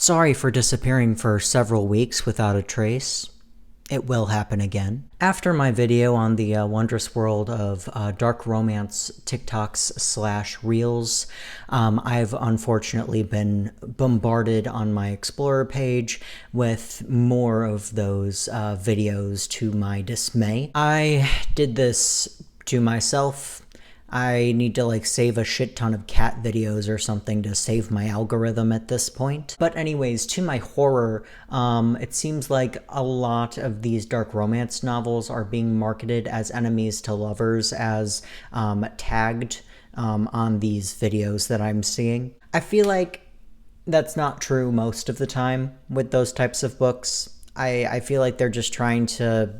Sorry for disappearing for several weeks without a trace. It will happen again. After my video on the wondrous world of dark romance TikToks / Reels, I've unfortunately been bombarded on my Explorer page with more of those videos to my dismay. I did this to myself. I need to save a shit ton of cat videos or something to save my algorithm at this point. But anyways, to my horror, it seems like a lot of these dark romance novels are being marketed as enemies to lovers, as tagged on these videos that I'm seeing. I feel like that's not true most of the time with those types of books. I feel like they're just trying to,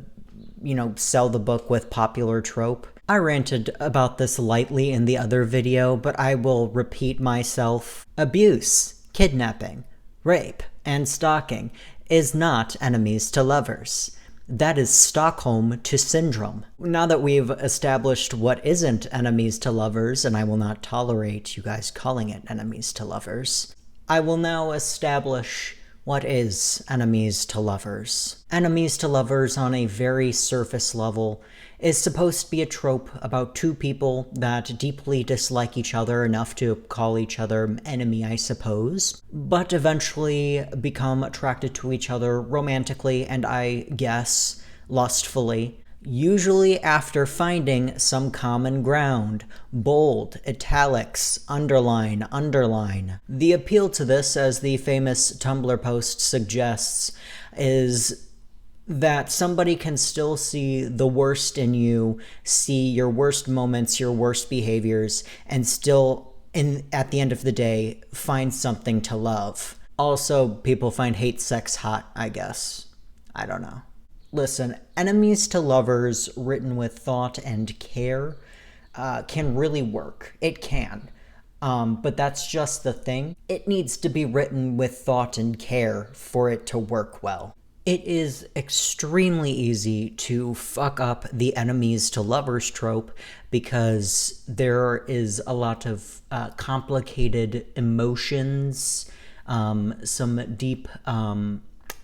sell the book with popular trope. I ranted about this lightly in the other video, but I will repeat myself. Abuse, kidnapping, rape, and stalking is not enemies to lovers. That is Stockholm to syndrome. Now that we've established what isn't enemies to lovers, and I will not tolerate you guys calling it enemies to lovers, I will now establish what is enemies to lovers. Enemies to lovers on a very surface level is supposed to be a trope about two people that deeply dislike each other enough to call each other enemy, I suppose, but eventually become attracted to each other romantically and I guess lustfully, usually after finding some common ground. Bold, italics, underline, underline. The appeal to this, as the famous Tumblr post suggests, is that somebody can still see the worst in you, see your worst moments, your worst behaviors, and still, at the end of the day, find something to love. Also, people find hate sex hot, I guess. I don't know. Listen, enemies to lovers written with thought and care can really work. It can. But that's just the thing. It needs to be written with thought and care for it to work well. It is extremely easy to fuck up the enemies to lovers trope because there is a lot of complicated emotions, some deep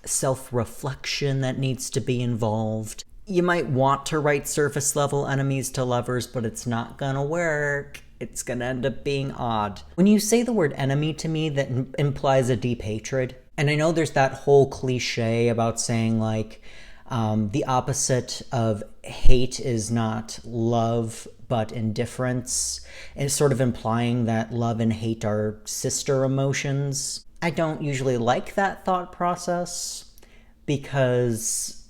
self-reflection that needs to be involved. You might want to write surface level enemies to lovers, but it's not gonna work. It's gonna end up being odd. When you say the word enemy to me, that implies a deep hatred. And I know there's that whole cliche about saying the opposite of hate is not love, but indifference. It's sort of implying that love and hate are sister emotions. I don't usually like that thought process because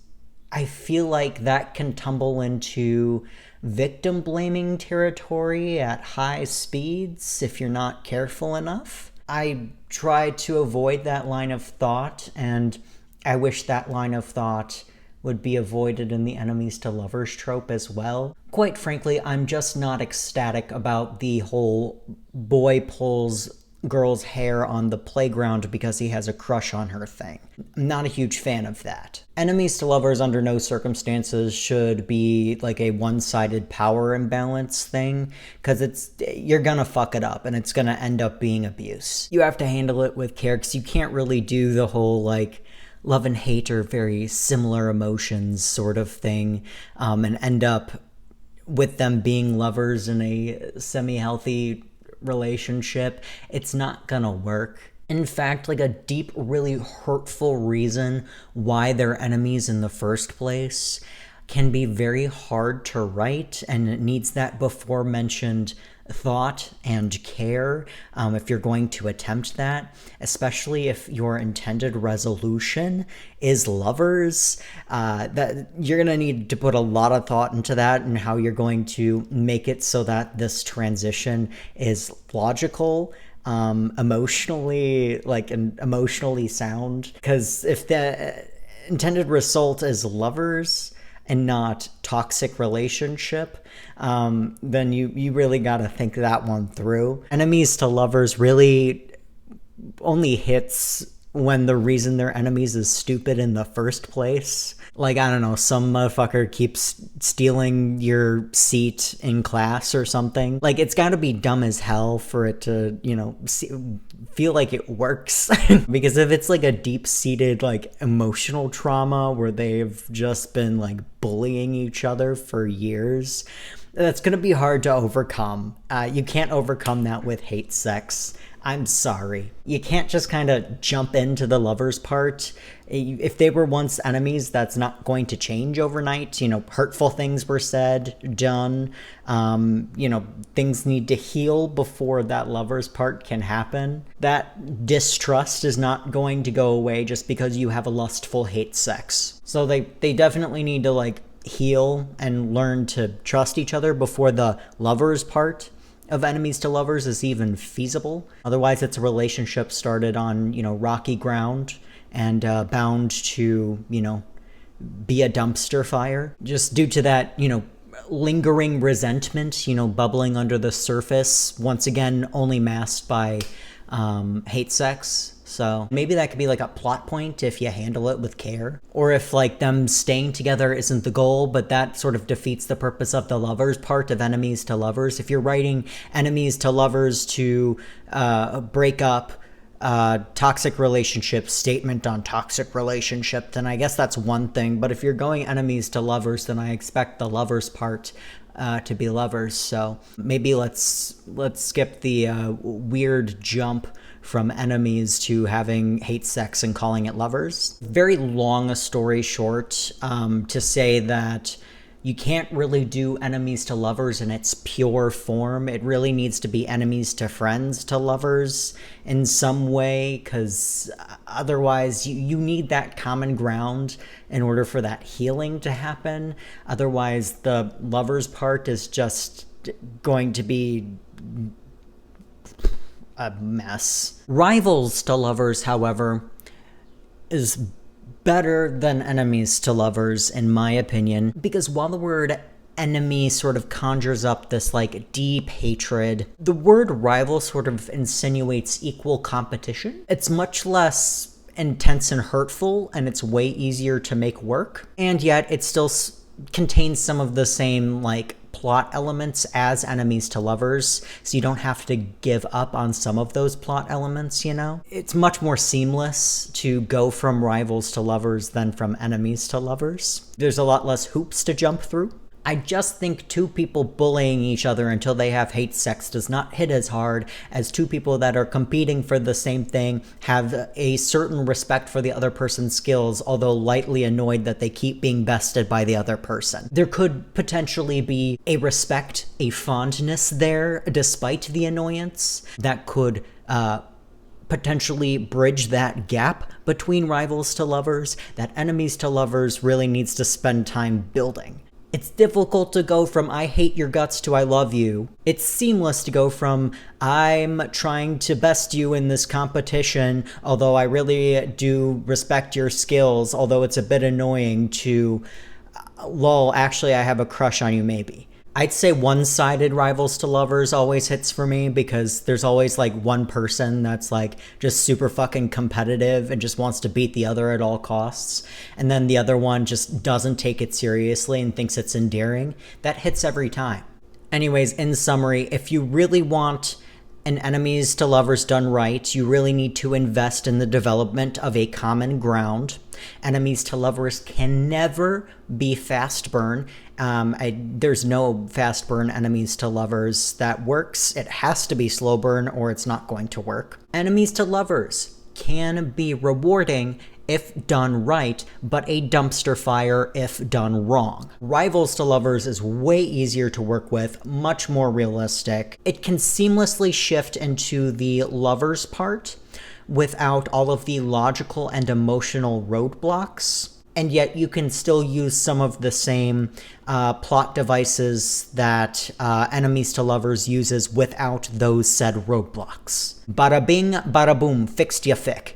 I feel like that can tumble into victim blaming territory at high speeds if you're not careful enough. I try to avoid that line of thought, and I wish that line of thought would be avoided in the enemies to lovers trope as well. Quite frankly, I'm just not ecstatic about the whole boy pulls girl's hair on the playground because he has a crush on her thing. I'm not a huge fan of that. Enemies to lovers under no circumstances should be like a one-sided power imbalance thing, because you're gonna fuck it up and it's gonna end up being abuse. You have to handle it with care because you can't really do the whole love and hate are very similar emotions sort of thing, and end up with them being lovers in a semi-healthy relationship. It's not gonna work. In fact, a deep, really hurtful reason why they're enemies in the first place can be very hard to write, and it needs that before mentioned thought and care if you're going to attempt that, especially if your intended resolution is lovers. That you're gonna need to put a lot of thought into that and how you're going to make it so that this transition is logical, emotionally and emotionally sound. Because if the intended result is lovers and not toxic relationship, then you really gotta think that one through. Enemies to lovers really only hits when the reason they're enemies is stupid in the first place. I don't know, some motherfucker keeps stealing your seat in class or something. It's gotta be dumb as hell for it to, feel like it works. Because if it's like a deep-seated like emotional trauma where they've just been like bullying each other for years, that's gonna be hard to overcome. You can't overcome that with hate sex. I'm sorry. You can't just kind of jump into the lovers part. If they were once enemies, that's not going to change overnight. You know, hurtful things were said, done. You know, things need to heal before that lovers part can happen. That distrust is not going to go away just because you have a lustful hate sex. So they definitely need to like heal and learn to trust each other before the lovers part of enemies to lovers is even feasible. Otherwise, it's a relationship started on, you know, rocky ground and bound to, you know, be a dumpster fire. Just due to that, you know, lingering resentment, you know, bubbling under the surface, once again, only masked by hate sex. So maybe that could be like a plot point if you handle it with care. Or if like them staying together isn't the goal, but that sort of defeats the purpose of the lovers part of enemies to lovers. If you're writing enemies to lovers to break up, toxic relationship, statement on toxic relationship, then I guess that's one thing. But if you're going enemies to lovers, then I expect the lovers part to be lovers. So maybe let's skip the weird jump from enemies to having hate sex and calling it lovers. Very long a story short, to say that you can't really do enemies to lovers in its pure form. It really needs to be enemies to friends to lovers in some way, because otherwise you need that common ground in order for that healing to happen. Otherwise, the lovers part is just going to be a mess. Rivals to lovers, however, is better than enemies to lovers, in my opinion, because while the word enemy sort of conjures up this like deep hatred, the word rival sort of insinuates equal competition. It's much less intense and hurtful, and it's way easier to make work, and yet it still contains some of the same like plot elements as enemies to lovers, so you don't have to give up on some of those plot elements, you know? It's much more seamless to go from rivals to lovers than from enemies to lovers. There's a lot less hoops to jump through. I just think two people bullying each other until they have hate sex does not hit as hard as two people that are competing for the same thing, have a certain respect for the other person's skills, although lightly annoyed that they keep being bested by the other person. There could potentially be a respect, a fondness there, despite the annoyance, that could potentially bridge that gap between rivals to lovers that enemies to lovers really needs to spend time building. It's difficult to go from I hate your guts to I love you. It's seamless to go from I'm trying to best you in this competition, although I really do respect your skills, although it's a bit annoying, to lol, actually I have a crush on you maybe. I'd say one-sided rivals to lovers always hits for me, because there's always like one person that's like just super fucking competitive and just wants to beat the other at all costs, and then the other one just doesn't take it seriously and thinks it's endearing. That hits every time. Anyways, in summary, if you really want an enemies to lovers done right, you really need to invest in the development of a common ground. Enemies to lovers can never be fast burn. There's no fast burn enemies to lovers that works. It has to be slow burn or it's not going to work. Enemies to lovers can be rewarding if done right, but a dumpster fire if done wrong. Rivals to lovers is way easier to work with, much more realistic. It can seamlessly shift into the lovers part without all of the logical and emotional roadblocks. And yet you can still use some of the same plot devices that enemies to lovers uses without those said roadblocks. Bada bing, bada boom, fixed ya fic.